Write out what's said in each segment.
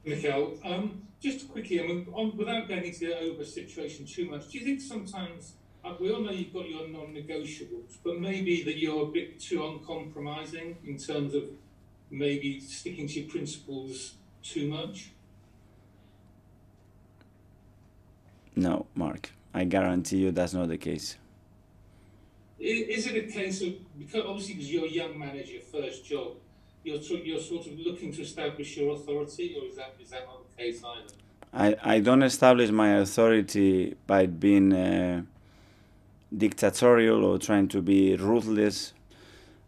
Mikel, just quickly, without going into the Auba situation too much, do you think sometimes, we all know you've got your non-negotiables, but maybe that you're a bit too uncompromising in terms of maybe sticking to your principles too much? No, Mark, I guarantee you that's not the case. Is it a case of, because obviously because you're a young manager, first job, you're sort of looking to establish your authority, or is that not the case either? I don't establish my authority by being dictatorial or trying to be ruthless.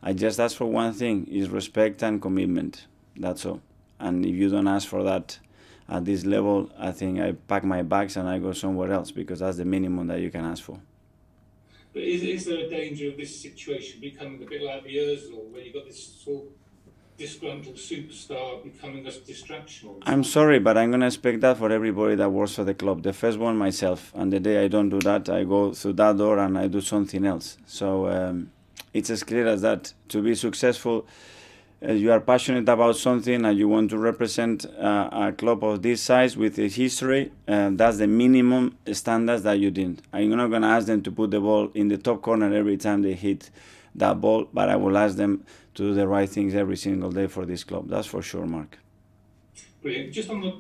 I just ask for one thing, is respect and commitment. That's all. And if you don't ask for that at this level, I think I pack my bags and I go somewhere else, because that's the minimum that you can ask for. But is there a danger of this situation becoming a bit like the Özil, where you've got this sort of disgruntled superstar becoming a distraction? I'm sorry, but I'm going to expect that for everybody that works for the club. The first one, myself. And the day I don't do that, I go through that door and I do something else. So it's as clear as that. To be successful, you are passionate about something and you want to represent a club of this size with a history, that's the minimum standards that you did. I'm not going to ask them to put the ball in the top corner every time they hit that ball, but I will ask them to do the right things every single day for this club. That's for sure, Mark. Brilliant. Just on a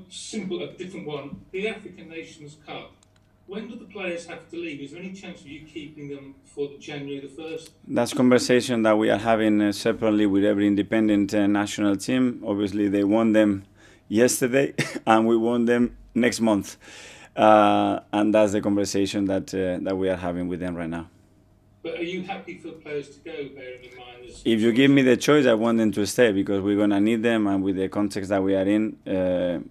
different one, the African Nations Cup. When do the players have to leave? Is there any chance of you keeping them for January the 1st? That's conversation that we are having separately with every independent national team. Obviously, they won them yesterday, and we won them next month. And that's the conversation that we are having with them right now. But are you happy for the players to go, bearing in mind? If you give me the choice, I want them to stay, because we're going to need them, and with the context that we are in,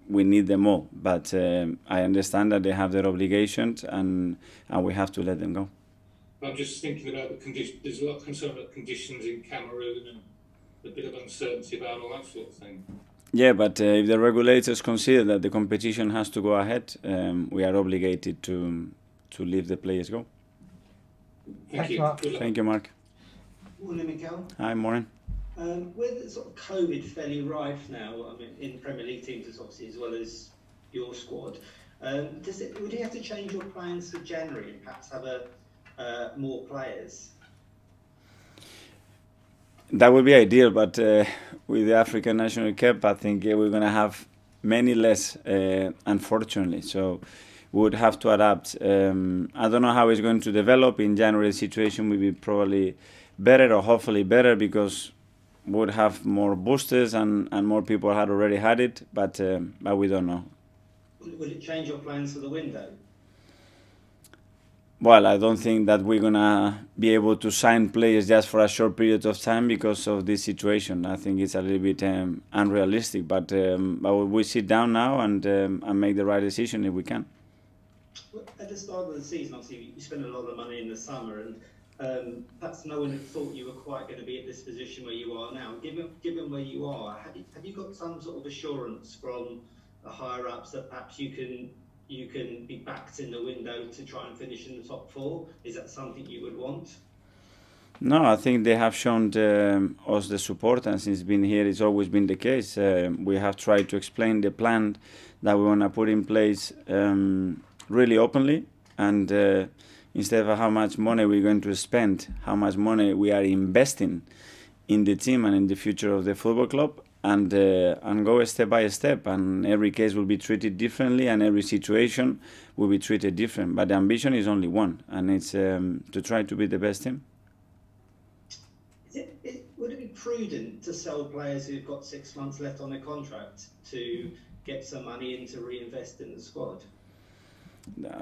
we need them all. But I understand that they have their obligations, and we have to let them go. I'm just thinking about the conditions. There's a lot of concern about conditions in Cameroon and a bit of uncertainty about all that sort of thing. Yeah, but if the regulators consider that the competition has to go ahead, we are obligated to leave the players go. Thank you. Thank you, Mark. Morning, Mikel. Hi, morning. With sort of COVID fairly rife now, I mean, in Premier League teams obviously as well as your squad, would you have to change your plans for January and perhaps have more players? That would be ideal, but with the African National Cup, I think we're going to have many less, unfortunately. So we would have to adapt. I don't know how it's going to develop. In January, the situation will be probably better, or hopefully better, because we would have more boosters and more people had already had it, but we don't know. Would it change your plans for the window? Well, I don't think that we're going to be able to sign players just for a short period of time because of this situation. I think it's a little bit unrealistic, but we sit down now and make the right decision if we can. At the start of the season, obviously, you spent a lot of money in the summer, and perhaps no one had thought you were quite going to be at this position where you are now. Given where you are, have you got some sort of assurance from the higher ups that perhaps you can be backed in the window to try and finish in the top four? Is that something you would want? No, I think they have shown us the support, and since being here, it's always been the case. We have tried to explain the plan that we want to put in place really openly, and instead of how much money we're going to spend, how much money we are investing in the team and in the future of the football club, and go step by step. And every case will be treated differently, and every situation will be treated different. But the ambition is only one, and it's to try to be the best team. Would it be prudent to sell players who've got 6 months left on their contract to get some money in to reinvest in the squad?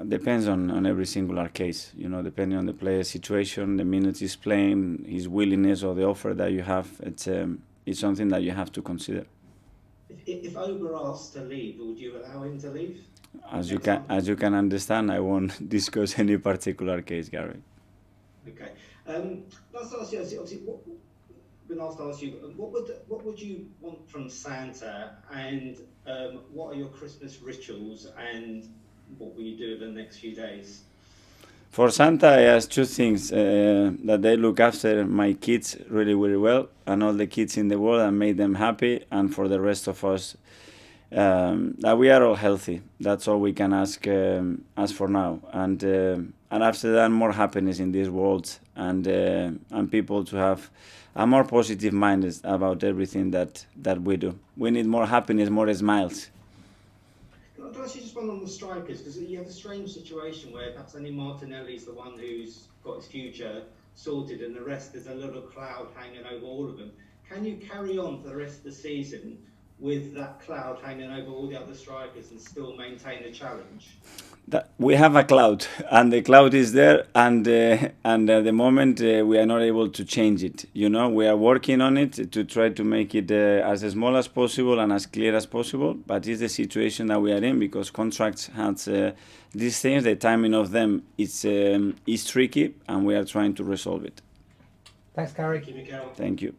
Depends on every singular case, depending on the player's situation, the minutes he's playing, his willingness, or the offer that you have. It's something that you have to consider. If Auba asked to leave, would you allow him to leave? As you can understand, I won't discuss any particular case, Gary. Okay. Last ask you, obviously, what would you want from Santa, and what are your Christmas rituals, and what will you do over the next few days? For Santa, I ask two things: that they look after my kids really, really well, and all the kids in the world, and make them happy. And for the rest of us, that we are all healthy. That's all we can ask for now, and after that, more happiness in this world, and people to have a more positive mind about everything that we do. We need more happiness, more smiles. Can I ask you just one on the strikers? Because you have a strange situation where perhaps only Martinelli's the one who's got his future sorted, and the rest, there's a little cloud hanging over all of them. Can you carry on for the rest of the season with that cloud hanging over all the other strikers and still maintain the challenge? We have a cloud, and the cloud is there, and at the moment we are not able to change it. You know, we are working on it to try to make it as small as possible and as clear as possible. But it's the situation that we are in, because contracts has these things. The timing of them is tricky, and we are trying to resolve it. Thanks, Gary. Thank you, Mikel. Thank you.